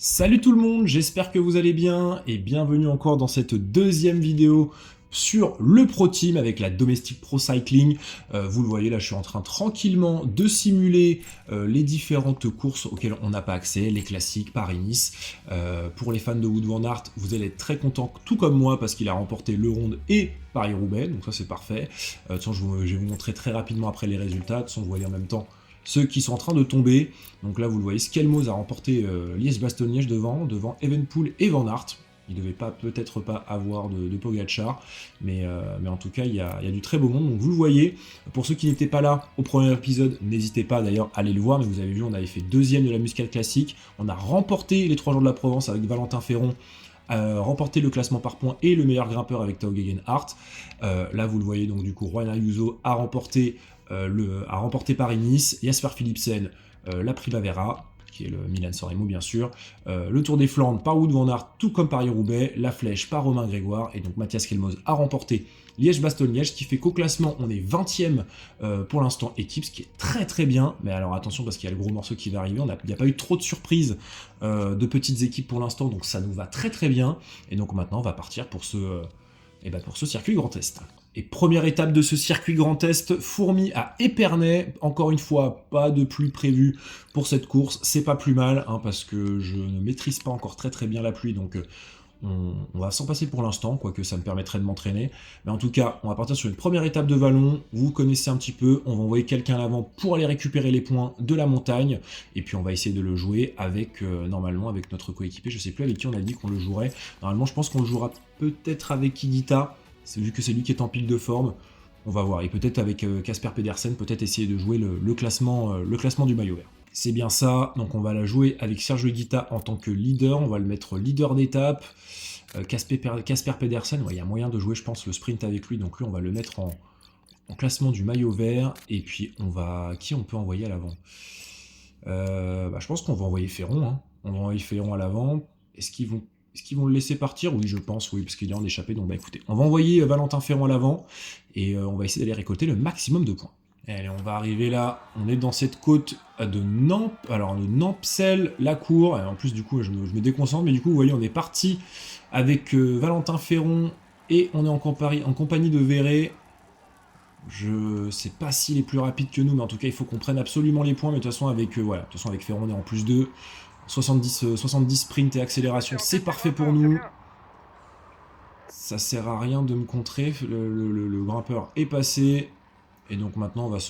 Salut tout le monde, j'espère que vous allez bien et bienvenue encore dans cette deuxième vidéo sur le Pro Team avec la Domestic Pro Cycling. Vous le voyez là, je suis en train tranquillement de simuler les différentes courses auxquelles on n'a pas accès, les classiques, Paris-Nice. Pour les fans de Wout van Aert, vous allez être très contents, tout comme moi, parce qu'il a remporté le Ronde et Paris-Roubaix, donc ça c'est parfait. De toute façon, je vais vous montrer très rapidement après les résultats. De toute façon, vous voyez en même temps ceux qui sont en train de tomber. Donc là, vous le voyez, Skelmos a remporté Liège-Bastogne-Liège devant Evenepoel et Van Aert. Il ne devait peut-être pas avoir de Pogacar, mais en tout cas, il y a du très beau monde. Donc vous le voyez, pour ceux qui n'étaient pas là au premier épisode, n'hésitez pas d'ailleurs à aller le voir. Mais vous avez vu, on avait fait deuxième de la Muscat Classique. On a remporté les 3 jours de la Provence avec Valentin Ferron, remporté le classement par points et le meilleur grimpeur avec Tao Geoghegan Hart. Là, vous le voyez, donc du coup, Juan Ayuso a remporté Paris-Nice, Jasper Philipsen la Primavera, qui est le Milan-San Remo bien sûr, le Tour des Flandres par Wout van Aert, tout comme Paris-Roubaix, la Flèche par Romain Grégoire, et donc Mathias Skelmos a remporté Liège-Bastogne-Liège, ce qui fait qu'au classement on est 20e pour l'instant équipe, ce qui est très très bien, mais alors attention parce qu'il y a le gros morceau qui va arriver, il n'y a pas eu trop de surprises de petites équipes pour l'instant, donc ça nous va très très bien, et donc maintenant on va partir pour ce circuit Grand Est. Et première étape de ce circuit Grand Est, Fourmies à Épernay. Encore une fois, pas de pluie prévue pour cette course. C'est pas plus mal, hein, parce que je ne maîtrise pas encore très très bien la pluie, donc on va s'en passer pour l'instant, quoique ça me permettrait de m'entraîner. Mais en tout cas, on va partir sur une première étape de vallon. Vous connaissez un petit peu, on va envoyer quelqu'un à l'avant pour aller récupérer les points de la montagne. Et puis on va essayer de le jouer avec, normalement, avec notre coéquipier. Je sais plus avec qui on a dit qu'on le jouerait. Normalement, je pense qu'on le jouera peut-être avec Higuita. C'est vu que c'est lui qui est en pile de forme, on va voir. Et peut-être avec Casper Pedersen, peut-être essayer de jouer le classement du maillot vert. C'est bien ça, donc on va la jouer avec Sergio Higuita en tant que leader, on va le mettre leader d'étape. Casper Pedersen, il y a moyen de jouer, je pense, le sprint avec lui, donc lui, on va le mettre en classement du maillot vert. Et puis, qui on peut envoyer à l'avant je pense qu'on va envoyer Ferron. Hein. On va envoyer Ferron à l'avant. Est-ce qu'ils vont le laisser partir? Oui, je pense, oui, parce qu'il est en échappé. Donc, écoutez, on va envoyer Valentin Ferron à l'avant et on va essayer d'aller récolter le maximum de points. Allez, on va arriver là. On est dans cette côte de Namp. Alors, de Nampsel-la-Cour. En plus, du coup, je me déconcentre. Mais du coup, vous voyez, on est parti avec Valentin Ferron et on est en compagnie de Verret. Je sais pas s'il est plus rapide que nous, mais en tout cas, il faut qu'on prenne absolument les points. Mais de toute façon, avec Ferron, on est en plus 2. 70 sprint et accélération, c'est parfait pour nous. Ça sert à rien de me contrer. Le grimpeur est passé. Et donc maintenant, on va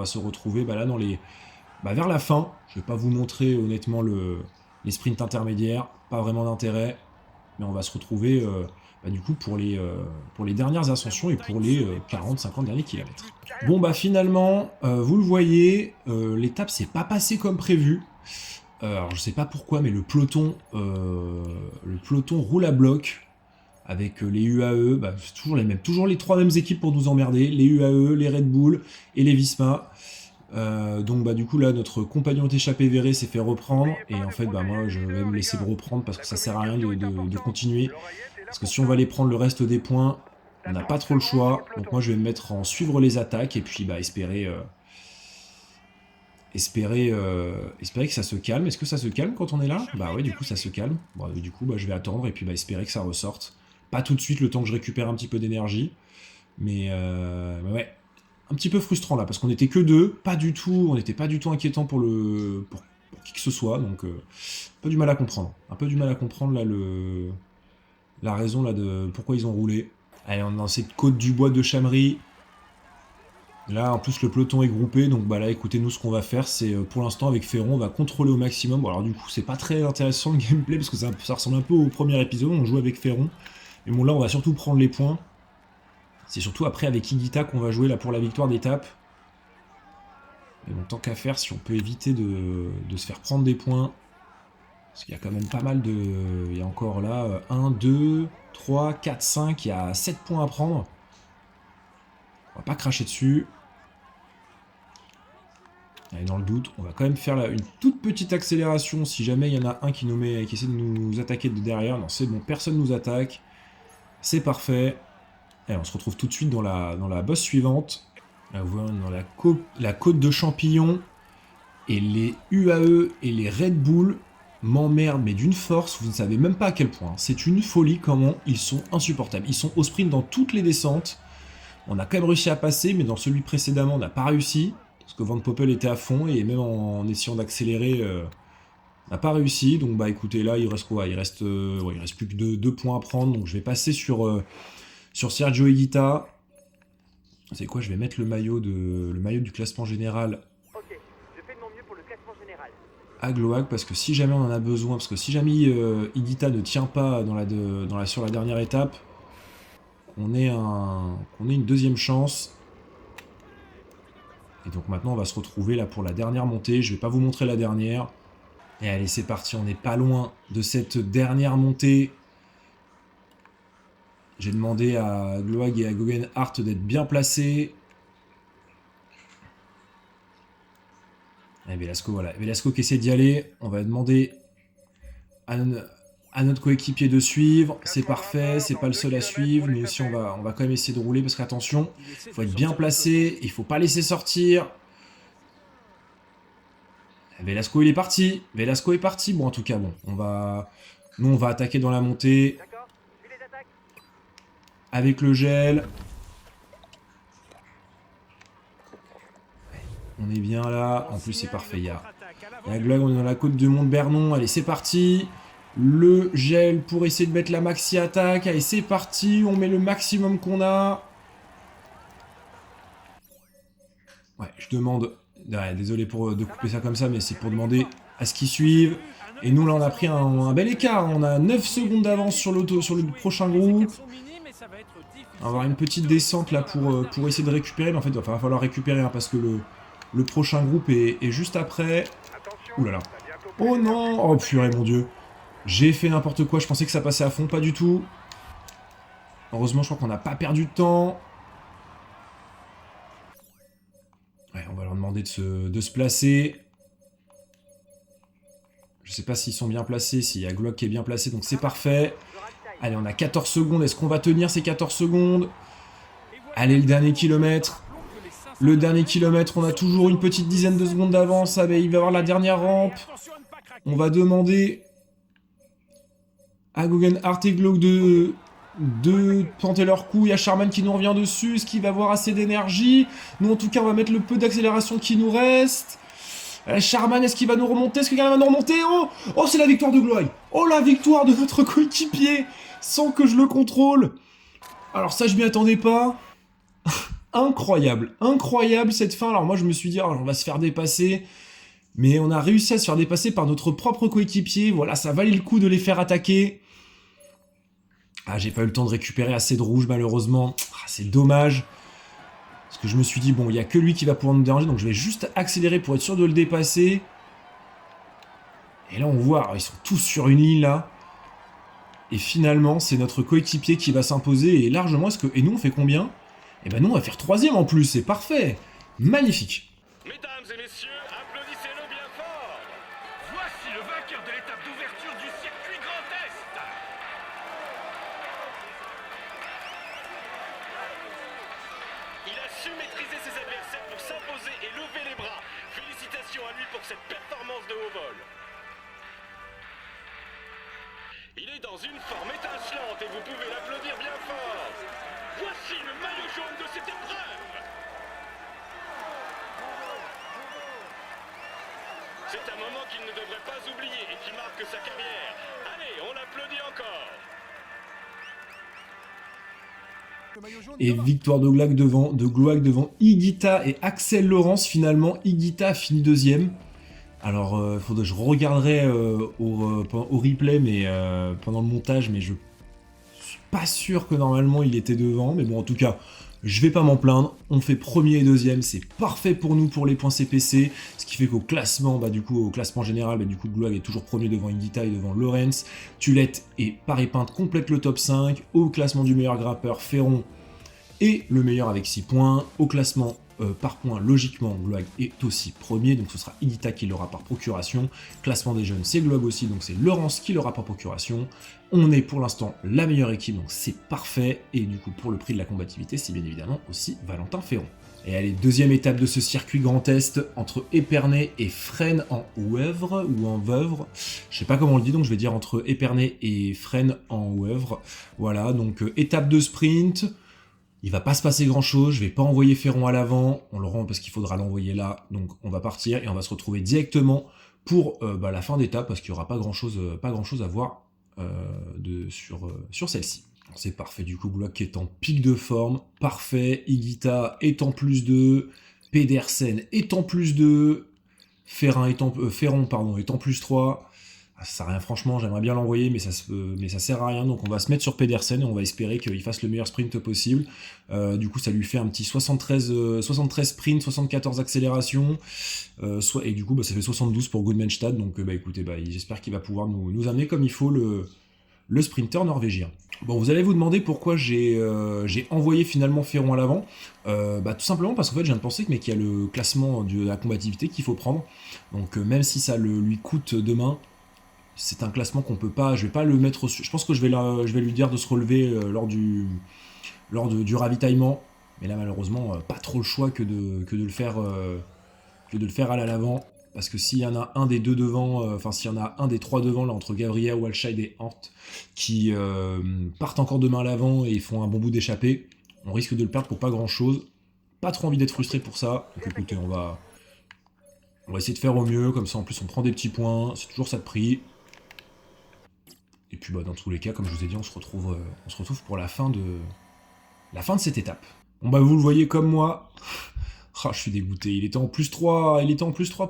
se retrouver là dans vers la fin. Je vais pas vous montrer honnêtement les sprints intermédiaires. Pas vraiment d'intérêt. Mais on va se retrouver du coup pour les dernières ascensions et pour les 40-50 derniers kilomètres. Bon finalement, vous le voyez, l'étape s'est pas passée comme prévu. Alors je sais pas pourquoi, mais le peloton roule à bloc avec les UAE, c'est toujours les 3 mêmes équipes pour nous emmerder, les UAE, les Red Bull et les Visma. Donc du coup là notre compagnon d'échappée Verret s'est fait reprendre et en fait moi je vais me laisser le reprendre parce que ça sert à rien de continuer, parce que si on va aller prendre le reste des points, on n'a pas trop le choix. Donc moi je vais me mettre en suivre les attaques et puis espérer que ça se calme. Est-ce que ça se calme quand on est là? Ouais, du coup ça se calme. Bon, du coup je vais attendre et puis espérer que ça ressorte. Pas tout de suite, le temps que je récupère un petit peu d'énergie. Mais ouais, un petit peu frustrant là, parce qu'on était que 2, on n'était pas du tout inquiétant pour qui que ce soit, donc un peu du mal à comprendre. Un peu du mal à comprendre là la raison là de pourquoi ils ont roulé. Allez, on est dans cette côte du bois de Chamery. Là, en plus, le peloton est groupé, donc là, écoutez, nous, ce qu'on va faire, c'est, pour l'instant, avec Ferron, on va contrôler au maximum. Bon, alors du coup, c'est pas très intéressant le gameplay, parce que ça ressemble un peu au premier épisode, on joue avec Ferron. Mais bon, là, on va surtout prendre les points. C'est surtout après, avec Higuita, qu'on va jouer là pour la victoire d'étape. Mais bon, tant qu'à faire, si on peut éviter de se faire prendre des points, parce qu'il y a quand même pas mal de... Il y a encore là, 1, 2, 3, 4, 5, il y a 7 points à prendre. On va pas cracher dessus. Allez, dans le doute, on va quand même faire là une toute petite accélération si jamais il y en a un qui essaie de nous attaquer de derrière. Non, c'est bon, personne nous attaque. C'est parfait. Allez, on se retrouve tout de suite dans la bosse suivante. Là, vous voyez, dans la côte de champignons. Et les UAE et les Red Bull m'emmerdent, mais d'une force, vous ne savez même pas à quel point. C'est une folie comment ils sont insupportables. Ils sont au sprint dans toutes les descentes. On a quand même réussi à passer, mais dans celui précédemment, on n'a pas réussi. Parce que Van Poppel était à fond, et même en essayant d'accélérer, on n'a pas réussi. Donc bah écoutez, là, il reste quoi? Il reste plus que 2 points à prendre. Donc je vais passer sur Sergio Higuita. C'est quoi? Je vais mettre le maillot du classement général à Gloag, parce que si jamais on en a besoin, parce que si jamais Higuita ne tient pas sur la dernière étape, qu'on ait une deuxième chance. Et donc maintenant on va se retrouver là pour la dernière montée. Je vais pas vous montrer la dernière. Et allez, c'est parti, on n'est pas loin de cette dernière montée. J'ai demandé à Gloag et à Guggenhardt d'être bien placés. Et Velasco, voilà. Velasco qui essaie d'y aller. On va demander à notre coéquipier de suivre. C'est parfait, c'est pas le seul à suivre. Nous aussi, on va quand même essayer de rouler parce qu'attention, il faut être bien placé. Il faut pas laisser sortir. Velasco, il est parti. Velasco est parti. Bon, en tout cas, bon, nous, on va attaquer dans la montée. Avec le gel. On est bien là. En plus, c'est parfait. Il y a Gloag, on est dans la côte de Mont-Bernon. Allez, c'est parti. Le gel pour essayer de mettre la maxi attaque. Allez, c'est parti. On met le maximum qu'on a. Ouais, je demande... Ouais, désolé de couper ça comme ça, mais c'est pour demander à ce qu'ils suivent. Et nous, là, on a pris un bel écart. On a 9 secondes d'avance sur le prochain groupe. On va avoir une petite descente là pour essayer de récupérer. Mais en fait, il va falloir récupérer parce que le prochain groupe est juste après. Ouh là là. Oh non! Oh purée, mon dieu. J'ai fait n'importe quoi. Je pensais que ça passait à fond. Pas du tout. Heureusement, je crois qu'on n'a pas perdu de temps. Ouais, on va leur demander de se placer. Je sais pas s'ils sont bien placés, s'il y a Gloag qui est bien placé, donc c'est parfait. Allez, on a 14 secondes. Est-ce qu'on va tenir ces 14 secondes? Allez, le dernier kilomètre. Le dernier kilomètre, on a toujours une petite dizaine de secondes d'avance. Ah, ben, il va y avoir la dernière rampe. On va demander à Guggenhardt et Gloag de tenter leur coup. Il y a Sharman qui nous revient dessus. Est-ce qu'il va avoir assez d'énergie? Nous, en tout cas, on va mettre le peu d'accélération qui nous reste. Sharman, est-ce qu'il va nous remonter? Est-ce que quelqu'un va nous remonter? Oh, c'est la victoire de Gloag. Oh, la victoire de notre coéquipier sans que je le contrôle. Alors ça, je m'y attendais pas. Incroyable. Incroyable cette fin. Alors moi, je me suis dit, oh, on va se faire dépasser. Mais on a réussi à se faire dépasser par notre propre coéquipier. Voilà, ça valait le coup de les faire attaquer. Ah, j'ai pas eu le temps de récupérer assez de rouge, malheureusement. Ah, c'est dommage. Parce que je me suis dit, bon, il n'y a que lui qui va pouvoir nous déranger, donc je vais juste accélérer pour être sûr de le dépasser. Et là, on voit, alors, ils sont tous sur une ligne, là. Et finalement, c'est notre coéquipier qui va s'imposer, et largement. Et nous, on fait combien? Eh ben nous, on va faire 3e en plus, c'est parfait. Magnifique. Mesdames et messieurs, applaudissez-le bien fort. Voici le vainqueur de l'étape d'ouverture du circuit Grand Est. Il a su maîtriser ses adversaires pour s'imposer et lever les bras. Félicitations à lui pour cette performance de haut vol. Il est dans une forme étincelante et vous pouvez l'applaudir bien fort. Voici le maillot jaune de cette épreuve. C'est un moment qu'il ne devrait pas oublier et qui marque sa carrière. Allez, on l'applaudit encore. Et victoire de Gloag devant Higuita et Axel Laurence. Finalement, Higuita a fini 2e. Alors, je regarderai au replay, mais pendant le montage, mais je suis pas sûr que normalement il était devant. Mais bon, en tout cas, je vais pas m'en plaindre. On fait 1er et 2e, c'est parfait pour nous pour les points CPC. Ce qui fait qu'au classement, au classement général, Gloag est toujours 1er devant Higuita et devant Lorenz. Tulette et Paris-Pinte complètent le top 5. Au classement du meilleur grappeur, Ferron est le meilleur avec 6 points. Au classement par points, logiquement, Gloag est aussi 1er, donc ce sera Higuita qui l'aura par procuration. Classement des jeunes, c'est Gloag aussi, donc c'est Laurence qui l'aura par procuration. On est pour l'instant la meilleure équipe, donc c'est parfait. Et du coup, pour le prix de la combativité, c'est bien évidemment aussi Valentin Ferron. Et allez, deuxième étape de ce circuit Grand Est entre Épernay et Fresnes-en-Ouevre ou en Veuvre. Je sais pas comment on le dit, donc je vais dire entre Épernay et Fresnes-en-Ouevre. Voilà, donc étape de sprint. Il va pas se passer grand chose, je vais pas envoyer Ferron à l'avant, on le rend parce qu'il faudra l'envoyer là, donc on va partir et on va se retrouver directement pour la fin d'étape parce qu'il y aura pas grand chose à voir sur celle-ci. C'est parfait, du coup Glock est en pic de forme, parfait, Higuita est en plus 2, Pedersen est en plus 2, Ferron est en plus 3. Ça sert à rien, franchement, j'aimerais bien l'envoyer, mais ça sert à rien, donc on va se mettre sur Pedersen et on va espérer qu'il fasse le meilleur sprint possible. Du coup, ça lui fait un petit 73 sprint, 74 accélération, et du coup, ça fait 72 pour Goodmanstad, donc écoutez, j'espère qu'il va pouvoir nous amener comme il faut le sprinter norvégien. Bon, vous allez vous demander pourquoi j'ai envoyé finalement Ferron à l'avant. Tout simplement parce qu'en fait, je viens de penser qu'il y a le classement de la combativité qu'il faut prendre, donc même si ça lui coûte demain, c'est un classement qu'on peut pas, je vais pas le mettre. Je pense que je vais lui dire de se relever lors du ravitaillement, mais là malheureusement pas trop le choix que de le faire à l'avant, parce que s'il y en a un des deux devant, s'il y en a un des trois devant là entre Gabriel, Walscheid et Hort qui partent encore demain à l'avant et font un bon bout d'échappée, on risque de le perdre pour pas grand chose. Pas trop envie d'être frustré pour ça. Donc écoutez, on va essayer de faire au mieux, comme ça en plus on prend des petits points, c'est toujours ça de prix. Et puis dans tous les cas, comme je vous ai dit, on se retrouve pour la fin de cette étape. Bon vous le voyez comme moi. Je suis dégoûté, il était en plus 3,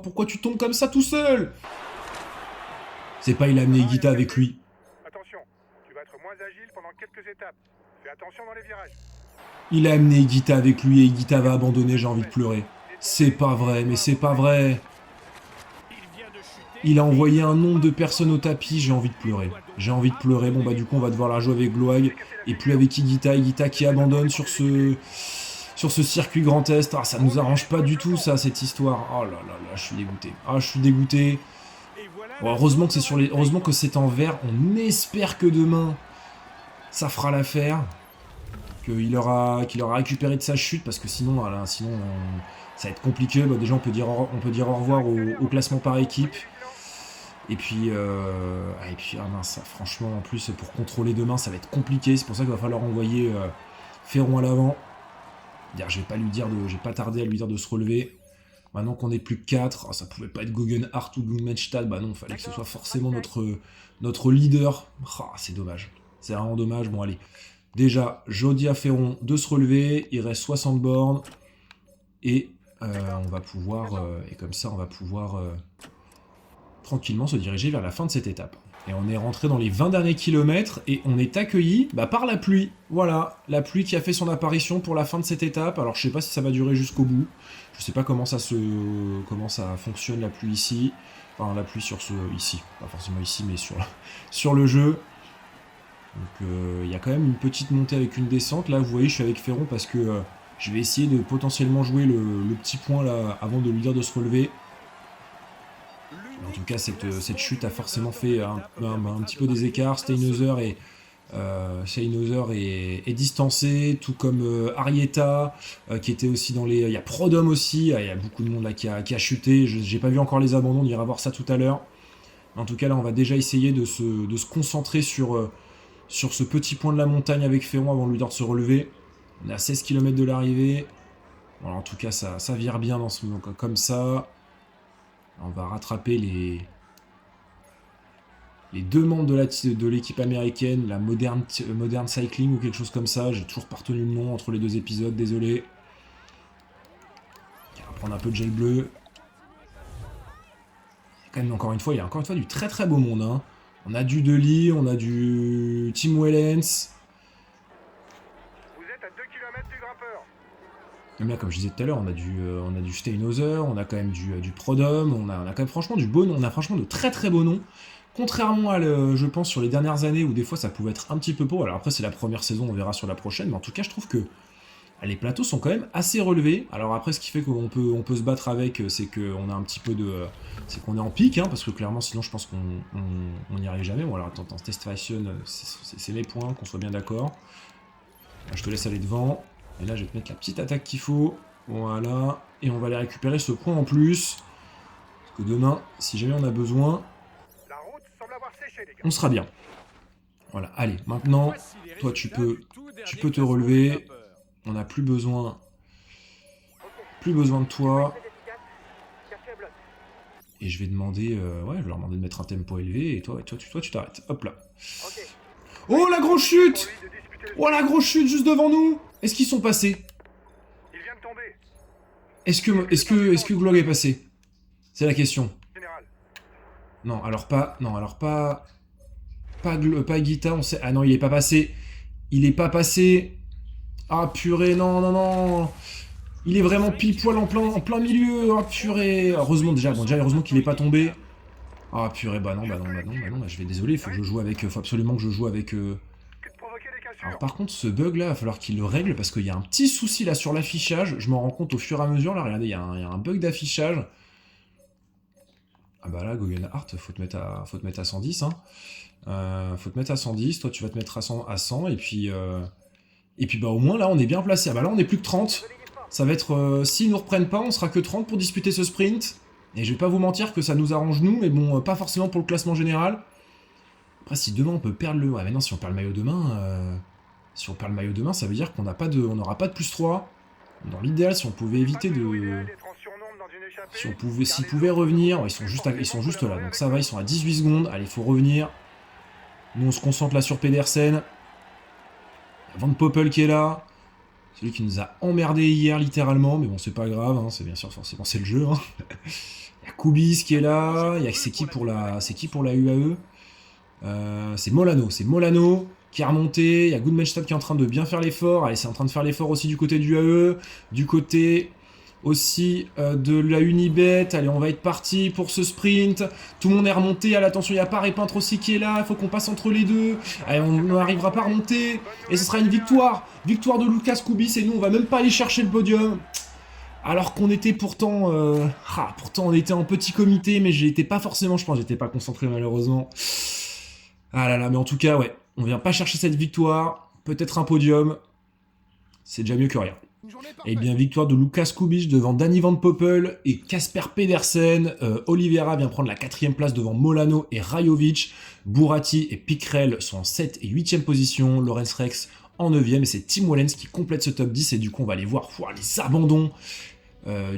pourquoi tu tombes comme ça tout seul? C'est pas il a amené Higuita avec lui. Attention, tu vas être moins agile pendant quelques étapes. Fais attention dans les virages. Il a amené Higuita avec lui et Higuita va abandonner, j'ai envie de pleurer. C'est pas vrai, mais c'est pas vrai. Il a envoyé un nombre de personnes au tapis, j'ai envie de pleurer. Bon du coup on va devoir la jouer avec Gloag et plus avec Higuita qui abandonne sur ce circuit Grand Est. Ça nous arrange pas du tout ça, cette histoire. Oh là là là, je suis dégoûté. Bon, heureusement que c'est en vert, on espère que demain ça fera l'affaire. Qu'il aura récupéré de sa chute, parce que sinon ça va être compliqué. Déjà on peut dire au revoir au classement par équipe. Et puis franchement, en plus, pour contrôler demain, ça va être compliqué. C'est pour ça qu'il va falloir envoyer Ferron à l'avant. Je vais pas tarder à lui dire de se relever. Maintenant qu'on est plus que 4, ça pouvait pas être Guggenhardt ou Gudmundsdal. Non, il fallait que ce soit forcément notre leader. C'est dommage. C'est vraiment dommage. Bon, allez. Déjà, je dis à Ferron de se relever. Il reste 60 bornes. Et on va pouvoir tranquillement se diriger vers la fin de cette étape. Et on est rentré dans les 20 derniers kilomètres et on est accueilli par la pluie. Voilà, la pluie qui a fait son apparition pour la fin de cette étape. Alors je sais pas si ça va durer jusqu'au bout. Je sais pas comment ça fonctionne la pluie ici. Enfin la pluie ici, pas forcément ici mais sur le jeu. Donc il y a quand même une petite montée avec une descente. Là vous voyez je suis avec Ferron parce que je vais essayer de potentiellement jouer le petit point là avant de lui dire de se relever. En tout cas, cette chute a forcément fait un petit peu des écarts. Steinhauser est distancé, tout comme Arieta, qui était aussi dans les... Il y a Prodhomme aussi, il y a beaucoup de monde là qui a chuté. J'ai pas vu encore les abandons, on ira voir ça tout à l'heure. En tout cas, là, on va déjà essayer de se concentrer sur ce petit point de la montagne avec Ferron avant de lui dire de se relever. On est à 16 km de l'arrivée. Voilà, en tout cas, ça vire bien dans ce moment, comme ça. On va rattraper les deux membres de l'équipe américaine, la Modern Cycling ou quelque chose comme ça. J'ai toujours pas retenu le nom entre les deux épisodes, désolé. On va prendre un peu de gel bleu. Il y a encore une fois du très très beau monde. Hein. On a du Deli, on a du Tim Wellens. Vous êtes à 2 km du grimpeur. Même là, comme je disais tout à l'heure, on a du Steinhauser, on a quand même du Prodhomme, on a quand même franchement du beau nom, on a franchement de très très beaux noms. Contrairement à, je pense, sur les dernières années où des fois ça pouvait être un petit peu pauvre. Alors après c'est la première saison, on verra sur la prochaine, mais en tout cas je trouve que les plateaux sont quand même assez relevés. Alors après ce qui fait qu'on peut se battre avec, c'est qu'on a un petit peu de... c'est qu'on est en pic, hein, parce que clairement sinon je pense qu'on n'y arrive jamais. Bon alors attends, test fashion, c'est mes points, qu'on soit bien d'accord. Je te laisse aller devant. Et là, je vais te mettre la petite attaque qu'il faut. Voilà. Et on va aller récupérer ce point en plus. Parce que demain, si jamais on a besoin, La route semble avoir séché, les gars. on sera bien. Voilà, allez, maintenant, toi tu peux te relever. On n'a plus besoin de toi. Et je vais demander, ouais, je vais leur demander de mettre un tempo élevé. Et toi, tu t'arrêtes. Hop là. Oh, la grosse chute! Oh, la grosse chute juste devant nous! Est-ce qu'ils sont passés? Il vient de tomber. Est-ce que Glog est passé? C'est la question. Général. Non, alors pas... Pas Guita, on sait... Ah non, il est pas passé. Il est pas passé. Ah, purée, non. Il est vraiment pile poil en plein milieu. Ah, purée. Heureusement, heureusement qu'il est pas tombé. Ah, purée, bah non, je vais désolé, faut absolument que je joue avec... Que de provoquer des cassures. Alors par contre, ce bug là, il va falloir qu'il le règle parce qu'il y a un petit souci là sur l'affichage. Je m'en rends compte au fur et à mesure. Là, regardez, il y a un bug d'affichage. Ah bah là, Guggenhardt, faut te mettre à 110. Hein. Faut te mettre à 110. Toi, tu vas te mettre à 100. Et puis bah au moins là, on est bien placé. Ah bah là, on est plus que 30. Ça va être... s'ils nous reprennent pas, on sera que 30 pour disputer ce sprint. Et je vais pas vous mentir que ça nous arrange nous, mais bon, pas forcément pour le classement général. Après, si demain on peut perdre le... Ouais, mais non, si on perd le maillot demain... Si on perd le maillot demain, ça veut dire qu'on n'aura pas de plus 3. Dans l'idéal, si on pouvait éviter de... S'ils pouvaient revenir... Ouais, ils sont juste là, donc ça va, ils sont à 18 secondes. Allez, il faut revenir. Nous, on se concentre là sur Pedersen. Van Poppel qui est là. Celui qui nous a emmerdé hier, littéralement. Mais bon, c'est pas grave, hein, c'est bien sûr, forcément, c'est le jeu. Hein. Il y a Kubis qui est là. C'est qui pour la UAE? C'est Molano qui a remonté. Il y a Goodmanstadt qui est en train de bien faire l'effort. Allez, c'est en train de faire l'effort aussi du côté du UAE. Du côté aussi de la Unibet. Allez, on va être parti pour ce sprint. Tout le monde est remonté. Allez, attention, il y a Paré Peintre aussi qui est là. Il faut qu'on passe entre les deux. Allez, on n'arrivera pas à remonter. Et ce sera une victoire. Victoire de Lucas Kubis. Et nous, on va même pas aller chercher le podium. Alors qu'on était pourtant on était en petit comité, mais j'étais pas forcément, je pense, j'étais pas concentré malheureusement. Ah là là, mais en tout cas, ouais, on vient pas chercher cette victoire, peut-être un podium, c'est déjà mieux que rien. Et bien, victoire de Lucas Kubis devant Danny Van Poppel et Casper Pedersen. Oliveira vient prendre la 4ème place devant Molano et Rajovic. Buratti et Pickrell sont en 7 et 8ème position. Lorenz Rex en 9ème. Et c'est Tim Wellens qui complète ce top 10. Et du coup, on va aller voir les abandons.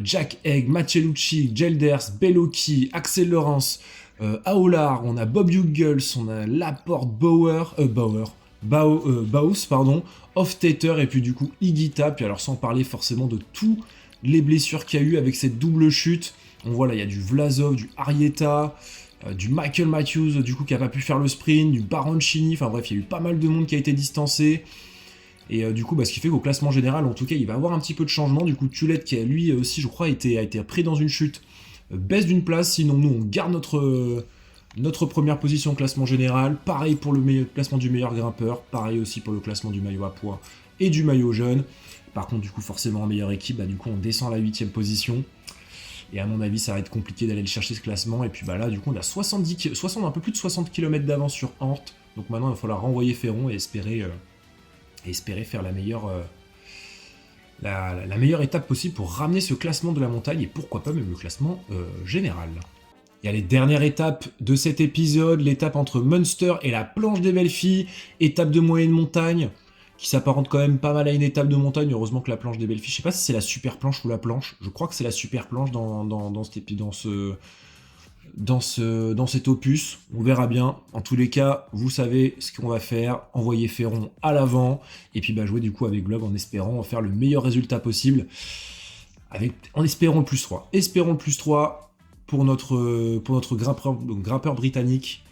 Jack Egg, Macellucci, Gelders, Bellocchi, Axel Laurence, Aolar. On a Bob Jungels, on a Laporte, Baus, pardon, Hofstetter et puis du coup Higuita, puis alors sans parler forcément de tous les blessures qu'il y a eu avec cette double chute. On voit là, il y a du Vlasov, du Arieta, du Michael Matthews du coup qui a pas pu faire le sprint, du Baroncini, enfin bref, il y a eu pas mal de monde qui a été distancé. Et du coup, ce qui fait qu'au classement général, en tout cas, il va y avoir un petit peu de changement. Du coup, Tulette, qui a lui aussi, je crois, a été pris dans une chute, baisse d'une place. Sinon, nous, on garde notre première position au classement général. Pareil pour le classement du meilleur grimpeur. Pareil aussi pour le classement du maillot à poids et du maillot jeune. Par contre, du coup, forcément, en meilleure équipe, du coup, on descend à la 8ème position. Et à mon avis, ça va être compliqué d'aller le chercher ce classement. Et puis là, du coup, on a un peu plus de 60 km d'avance sur Hort. Donc maintenant, il va falloir renvoyer Ferron et espérer faire la meilleure étape possible pour ramener ce classement de la montagne et pourquoi pas même le classement général. Il y a les dernières étapes de cet épisode, l'étape entre Munster et la planche des belles filles, étape de moyenne montagne, qui s'apparente quand même pas mal à une étape de montagne, heureusement que la planche des belles filles, je sais pas si c'est la super planche ou la planche, je crois que c'est la super planche dans cet opus, on verra bien. En tous les cas, vous savez ce qu'on va faire, envoyer Ferron à l'avant, et puis jouer du coup avec Glog en espérant faire le meilleur résultat possible, en espérant le plus 3. Espérons le plus 3 pour notre grimpeur britannique,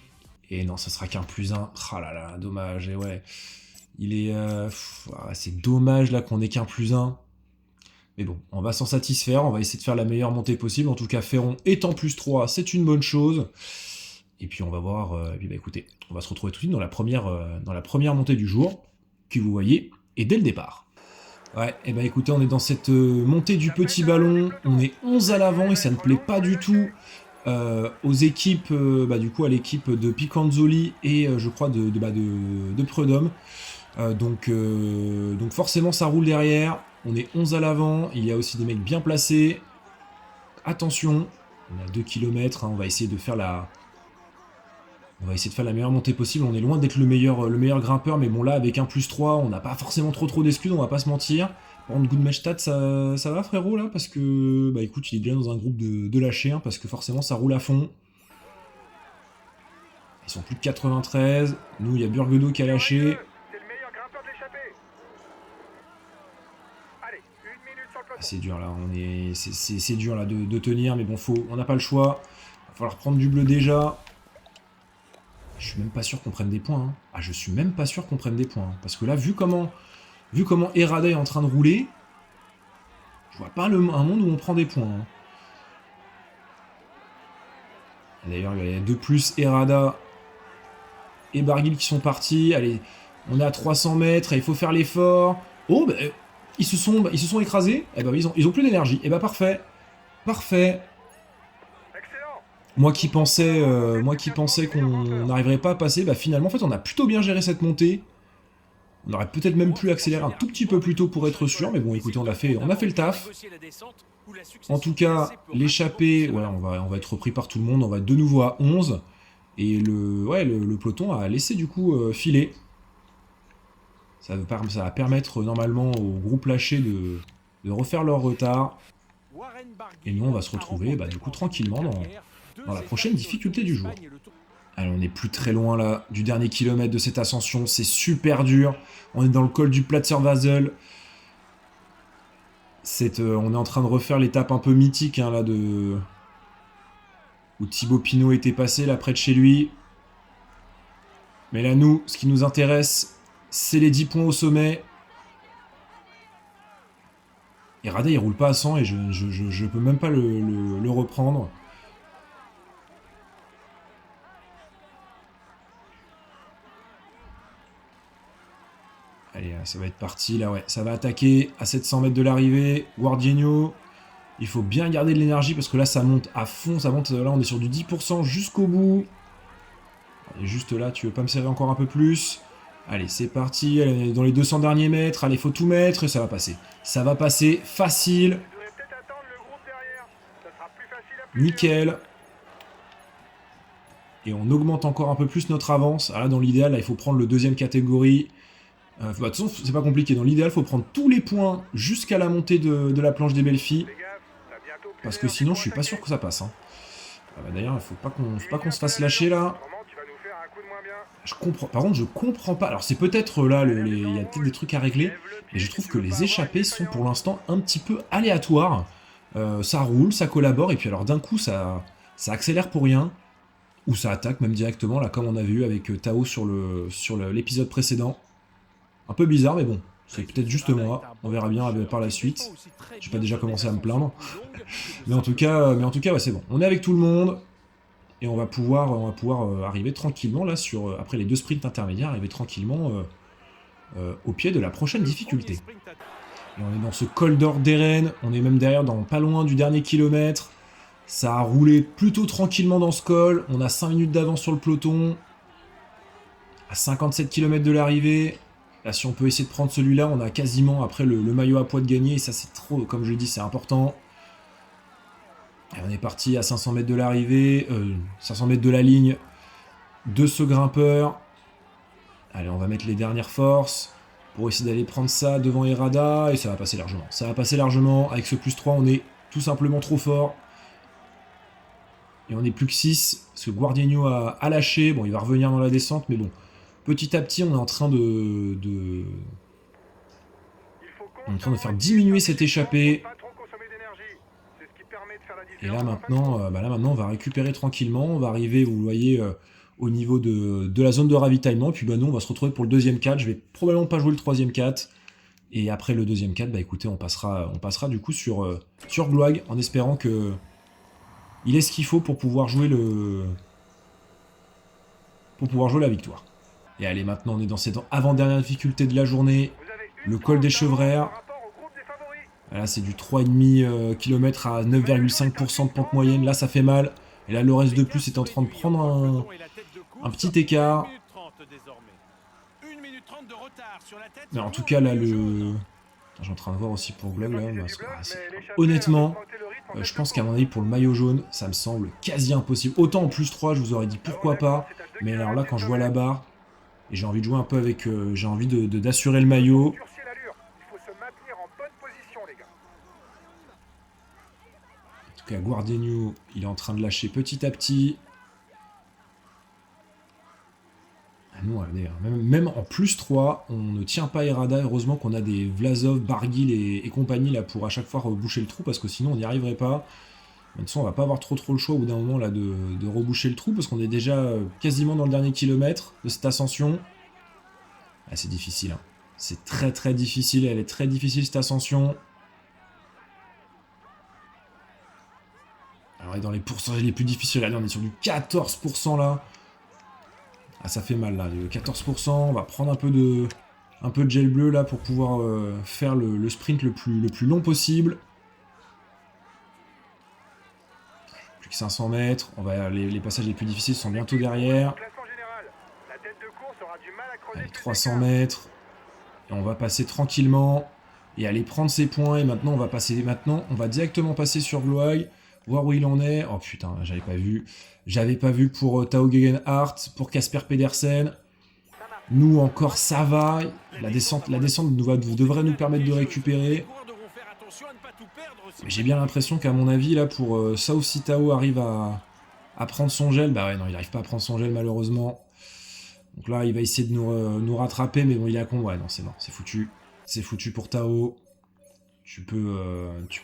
et non, ça sera qu'un plus 1, ah là là, dommage, et ouais, c'est dommage là qu'on ait qu'un plus 1. Mais bon, on va s'en satisfaire, on va essayer de faire la meilleure montée possible. En tout cas, Ferron étant plus 3, c'est une bonne chose. Et puis on va voir, écoutez, on va se retrouver tout de suite dans la première montée du jour, que vous voyez, et dès le départ. Ouais, et écoutez, on est dans cette montée du petit ballon, on est 11 à l'avant et ça ne plaît pas du tout aux équipes, du coup à l'équipe de Picanzoli et je crois de Prudhomme. Donc forcément ça roule derrière. On est 11 à l'avant. Il y a aussi des mecs bien placés. Attention, on a 2 km. On va essayer de faire la meilleure montée possible. On est loin d'être le meilleur grimpeur. Mais bon là, avec un +3, on n'a pas forcément trop d'excuses. On va pas se mentir. Par contre, Goodmestad, ça va frérot là? Parce que, bah écoute, il est déjà dans un groupe de lâchés. Parce que forcément ça roule à fond. Ils sont plus de 93. Nous, il y a Burgedo qui a lâché. C'est le meilleur grimpeur de l'échappée. Allez, 1 minute sur le peloton. C'est dur là, c'est dur là de tenir, mais bon, on n'a pas le choix. Il va falloir prendre du bleu déjà. Je suis même pas sûr qu'on prenne des points. Hein. Ah, je suis même pas sûr qu'on prenne des points. Hein. Parce que là, vu comment Errada est en train de rouler, je vois pas un monde où on prend des points. Hein. D'ailleurs, il y a 2 plus Errada et Barguil qui sont partis. Allez, on est à 300 mètres et il faut faire l'effort. Oh, bah, ils se sont écrasés. Eh ben, ils ont plus d'énergie. Eh ben, parfait. Parfait. Excellent. Moi qui pensais qu'on n'arriverait pas à passer, bah finalement, en fait, on a plutôt bien géré cette montée. On aurait peut-être même pu accélérer un tout petit peu plus tôt pour être sûr, mais bon, écoutez, on a fait le taf. En tout cas, l'échappée, ouais, on va être repris par tout le monde, on va être de nouveau à 11. Et le peloton a laissé du coup filer. Ça va permettre normalement au groupe lâché de refaire leur retard. Et nous, on va se retrouver du coup tranquillement dans la prochaine difficulté du jour. Allez, on n'est plus très loin là du dernier kilomètre de cette ascension. C'est super dur. On est dans le col du Platzerwasel. On est en train de refaire l'étape un peu mythique hein, là où Thibaut Pinot était passé là près de chez lui. Mais là, nous, ce qui nous intéresse, c'est les 10 points au sommet. Et Rada, il roule pas à 100 et je peux même pas le reprendre. Allez, ça va être parti, là, ouais. Ça va attaquer à 700 mètres de l'arrivée. Guardiano, il faut bien garder de l'énergie parce que là, ça monte à fond. Ça monte, là, on est sur du 10% jusqu'au bout. Et juste là, tu veux pas me serrer encore un peu plus? Allez, c'est parti. Allez, on est dans les 200 derniers mètres. Allez, faut tout mettre et ça va passer. Ça va passer facile. Nickel. Et on augmente encore un peu plus notre avance. Alors là, dans l'idéal, il faut prendre le deuxième catégorie. De toute façon, c'est pas compliqué. Dans l'idéal, il faut prendre tous les points jusqu'à la montée de la planche des belles filles. Parce que sinon, je suis pas sûr que ça passe. Hein. D'ailleurs, il faut pas qu'on se fasse lâcher là. Je comprends. Par contre, je comprends pas. Alors, c'est peut-être là, il y a peut-être des trucs à régler. Mais je trouve que les échappées sont pour l'instant un petit peu aléatoires. Ça roule, ça collabore. Et puis, alors, d'un coup, ça accélère pour rien. Ou ça attaque même directement, là, comme on avait eu avec Tao sur l'épisode précédent. Un peu bizarre, mais bon, c'est peut-être juste moi. On verra bien par la suite. J'ai pas déjà commencé à me plaindre. mais en tout cas, ouais, c'est bon. On est avec tout le monde. Et on va pouvoir arriver tranquillement, là, après les 2 sprints intermédiaires, arriver tranquillement au pied de la prochaine difficulté. Et on est dans ce col d'or d'Eren. On est même derrière, pas loin du dernier kilomètre. Ça a roulé plutôt tranquillement dans ce col. On a 5 minutes d'avance sur le peloton. À 57 km de l'arrivée. Là, si on peut essayer de prendre celui-là, on a quasiment après le maillot à poids de gagner. Et ça, c'est trop, comme je le dis, c'est important. Et on est parti à 500 mètres de l'arrivée. 500 mètres de la ligne de ce grimpeur. Allez, on va mettre les dernières forces pour essayer d'aller prendre ça devant Errada. Et ça va passer largement. Ça va passer largement. Avec ce +3, on est tout simplement trop fort. Et on est plus que 6. Parce que Guardiano a lâché. Bon, il va revenir dans la descente. Mais bon, petit à petit, on est en train de faire diminuer cette échappée. Et là maintenant, on va récupérer tranquillement. On va arriver, vous voyez, au niveau de la zone de ravitaillement. Et puis nous, on va se retrouver pour le deuxième 4. Je vais probablement pas jouer le troisième 4. Et après le deuxième 4, écoutez, on passera du coup sur Gloag, en espérant que il ait ce qu'il faut pour pouvoir jouer la victoire. Et allez, maintenant, on est dans cette avant-dernière difficulté de la journée. Le col des Chevrères. Là, c'est du 3,5 km à 9,5% de pente moyenne. Là, ça fait mal. Et là, le reste de plus est en train de prendre un petit écart. 2h30 de retard sur la tête. Mais en tout cas, là, le... Attends, je suis en train de voir aussi pour Glog, là. Honnêtement, je pense qu'à mon avis, pour le maillot jaune, ça me semble quasi impossible. Autant en plus 3, je vous aurais dit pourquoi pas. Mais alors là, quand je vois la barre, et j'ai envie de jouer un peu avec... j'ai envie d'assurer le maillot. En tout cas, Guardiola, il est en train de lâcher petit à petit. Ah non, même en plus 3, on ne tient pas Errada. Heureusement qu'on a des Vlasov, Barguil et compagnie là pour à chaque fois reboucher le trou, parce que sinon on n'y arriverait pas. De toute façon, on va pas avoir trop le choix au bout d'un moment là de reboucher le trou, parce qu'on est déjà quasiment dans le dernier kilomètre de cette ascension. Ah, c'est difficile, hein. C'est très difficile, elle est très difficile cette ascension. Alors, dans les pourcentages les plus difficiles, là, on est sur du 14% là. Ah, ça fait mal là, 14%. On va prendre un peu de gel bleu là pour pouvoir faire le sprint le plus long possible. Plus que 500 mètres. Les passages les plus difficiles sont bientôt derrière. Allez, 300 mètres. Et on va passer tranquillement. Et aller prendre ses points. Et maintenant, on va directement passer sur Gloag. Voir où il en est. Oh putain, j'avais pas vu. J'avais pas vu pour Tao Gegenhardt, pour Casper Pedersen. Nous encore ça va. La descente devrait nous permettre de récupérer. Mais j'ai bien l'impression qu'à mon avis là pour sauf si Tao arrive à prendre son gel. Bah ouais non, il arrive pas à prendre son gel malheureusement. Donc là il va essayer de nous rattraper, mais bon il est à con. Ouais non c'est bon, c'est foutu. C'est foutu pour Tao. Tu peux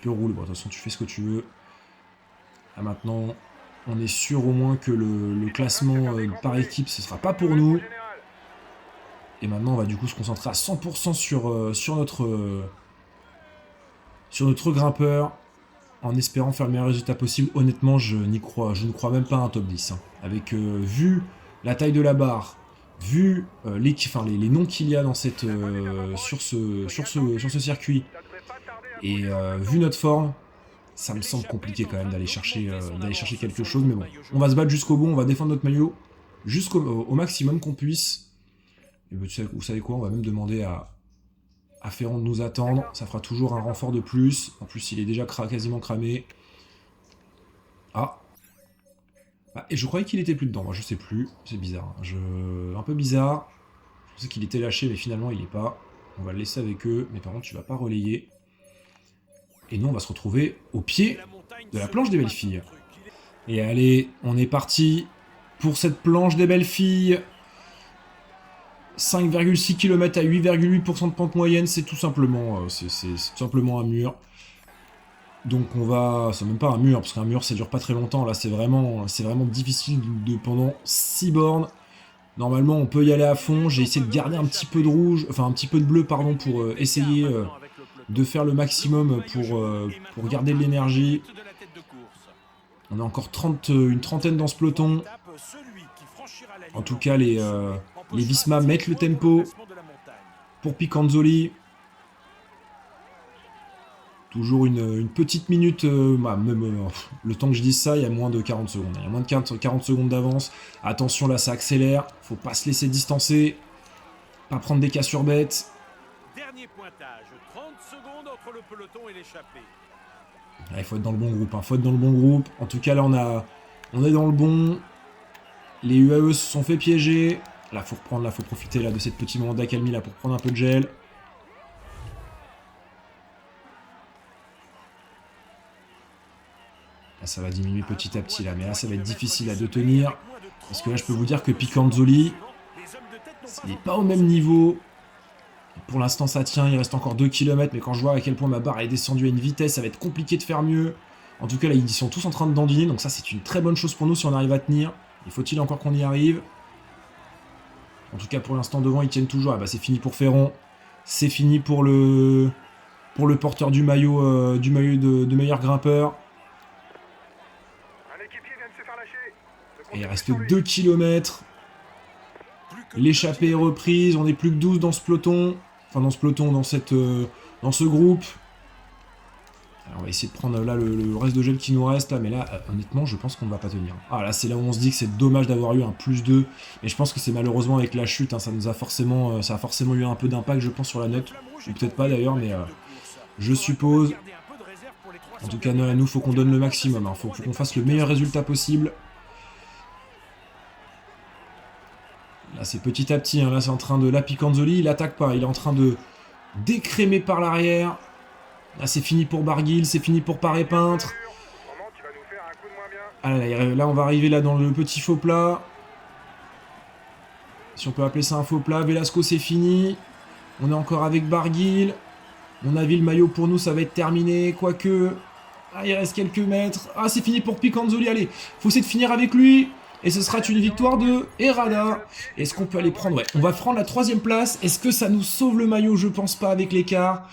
rouler. Bon de toute façon tu fais ce que tu veux. Là maintenant, on est sûr au moins que le classement par équipe, ce sera pas pour nous. Et maintenant, on va du coup se concentrer à 100% sur notre grimpeur, en espérant faire le meilleur résultat possible. Honnêtement, je ne crois même pas à un top 10. Hein. Avec, vu la taille de la barre, vu les noms qu'il y a dans sur ce circuit, et vu notre forme, ça me semble compliqué quand même d'aller chercher quelque chose, mais bon. On va se battre jusqu'au bout, on va défendre notre maillot au maximum qu'on puisse. Et ben, vous savez quoi, on va même demander à Ferrand de nous attendre. Ça fera toujours un renfort de plus. En plus, il est déjà quasiment cramé. Ah. Et je croyais qu'il était plus dedans, moi je sais plus. C'est bizarre. Un peu bizarre. Je pensais qu'il était lâché, mais finalement il n'est pas. On va le laisser avec eux, mais par contre tu vas pas relayer. Et nous, on va se retrouver au pied de la planche des belles filles. Et allez, on est parti pour cette planche des belles filles. 5,6 km à 8,8% de pente moyenne, c'est tout simplement, un mur. Donc on va... C'est même pas un mur, parce qu'un mur, ça dure pas très longtemps. Là, c'est vraiment difficile pendant 6 bornes. Normalement, on peut y aller à fond. J'ai essayé de garder un petit peu de rouge, enfin un petit peu de bleu, pardon, pour essayer... de faire le maximum pour garder de l'énergie. On a encore une trentaine dans ce peloton. En tout cas, les Visma mettent le tempo pour Picanzoli. Toujours une petite minute, le temps que je dise ça, il y a moins de 40 secondes. Il y a moins de 40 secondes d'avance. Attention, là, ça accélère. Faut pas se laisser distancer. Pas prendre des cassures bêtes. Dernier pointage, 30 secondes entre le peloton et l'échappée. Il faut être dans le bon groupe, hein. Faut être dans le bon groupe. En tout cas, là, on est dans le bon. Les UAE se sont fait piéger. Là, faut profiter là, de cette petit moment d'accalmie là pour prendre un peu de gel. Là, ça va diminuer petit à petit là, mais là, ça va être difficile de tenir. Parce que là, je peux vous dire que Picanzoli, il n'est pas au même niveau. Pour l'instant, ça tient, il reste encore 2 km, mais quand je vois à quel point ma barre est descendue à une vitesse, ça va être compliqué de faire mieux. En tout cas, là, ils sont tous en train de dandiner, donc ça, c'est une très bonne chose pour nous si on arrive à tenir. Il faut-il encore qu'on y arrive? En tout cas, pour l'instant, devant, ils tiennent toujours. Ah bah, c'est fini pour Ferron. C'est fini pour le porteur du maillot, de meilleur grimpeur. Et il reste 2 km. L'échappée est reprise. On est plus que 12 dans ce peloton. Enfin, dans ce peloton, dans ce groupe. Alors, on va essayer de prendre là le reste de gel qui nous reste, là, mais là, honnêtement, je pense qu'on ne va pas tenir. Ah là, c'est là où on se dit que c'est dommage d'avoir eu un +2, mais je pense que c'est malheureusement avec la chute, hein, ça a forcément eu un peu d'impact, je pense, sur la note, ou peut-être pas d'ailleurs, mais je suppose. En tout cas, nous, faut qu'on donne le maximum, hein. Faut qu'on fasse le meilleur résultat possible. Là, c'est petit à petit, hein. Là, c'est en train de... Là, Picanzoli, il attaque pas, il est en train de décrémer par l'arrière. Là, c'est fini pour Barguil, c'est fini pour Paré Peintre. Ah là, on va arriver là dans le petit faux plat. Si on peut appeler ça un faux plat. Velasco, c'est fini. On est encore avec Barguil. Mon avis, le maillot pour nous, ça va être terminé. Quoique... Ah, il reste quelques mètres. Ah, c'est fini pour Picanzoli. Allez, faut essayer de finir avec lui. Et ce sera une victoire de Herrada. Est-ce qu'on peut aller prendre... Ouais, on va prendre la 3e place. Est-ce que ça nous sauve le maillot? Je pense pas avec l'écart.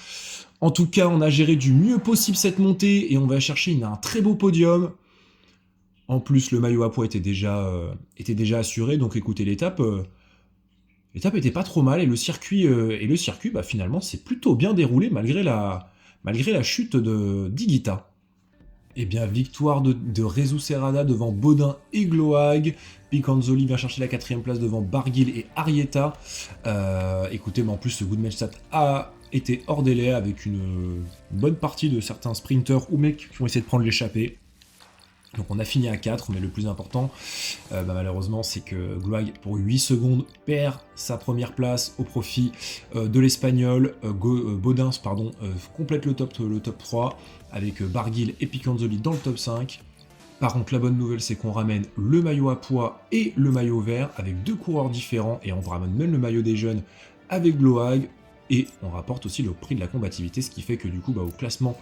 En tout cas, on a géré du mieux possible cette montée et on va chercher un très beau podium. En plus, le maillot à poids était déjà assuré, donc écoutez, l'étape était pas trop mal et le circuit, bah, finalement, s'est plutôt bien déroulé malgré la chute d'Higuita. Eh bien, victoire de Jesus Herrada devant Baudin et Gloag. Picanzoli vient chercher la 4e place devant Barguil et Arrieta. Écoutez, mais en plus, ce Goodmanstadt a été hors délai avec une bonne partie de certains sprinters ou mecs qui ont essayé de prendre l'échappée. Donc on a fini à 4, mais le plus important, malheureusement, c'est que Gloag, pour 8 secondes, perd sa première place au profit de l'Espagnol. Baudin, complète le top 3, avec Barguil et Picanzoli dans le top 5. Par contre, la bonne nouvelle, c'est qu'on ramène le maillot à poids et le maillot vert, avec 2 coureurs différents, et on ramène même le maillot des jeunes avec Gloag. Et on rapporte aussi le prix de la combativité, ce qui fait que du coup, au classement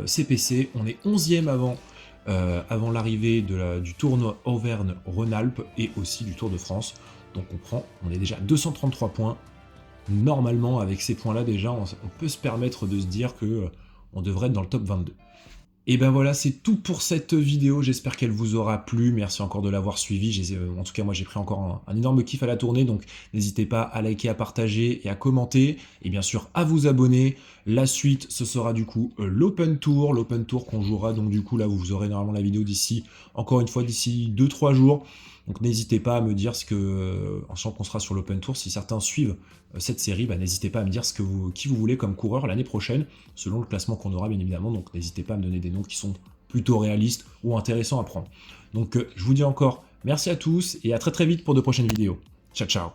CPC, on est 11e avant l'arrivée du tournoi Auvergne-Rhône-Alpes et aussi du Tour de France. Donc on est déjà à 233 points. Normalement, avec ces points-là, déjà, on peut se permettre de se dire qu'on devrait être dans le top 22. Et ben voilà, c'est tout pour cette vidéo, j'espère qu'elle vous aura plu, merci encore de l'avoir suivi, en tout cas moi j'ai pris encore un énorme kiff à la tournée, donc n'hésitez pas à liker, à partager et à commenter, et bien sûr à vous abonner. La suite, ce sera du coup l'Open Tour qu'on jouera, donc du coup là vous aurez normalement la vidéo d'ici 2-3 jours. Donc n'hésitez pas à me dire en sachant qu'on sera sur l'Open Tour, si certains suivent cette série, n'hésitez pas à me dire qui vous voulez comme coureur l'année prochaine, selon le classement qu'on aura bien évidemment, donc n'hésitez pas à me donner des noms qui sont plutôt réalistes ou intéressants à prendre. Donc je vous dis encore merci à tous et à très très vite pour de prochaines vidéos. Ciao ciao.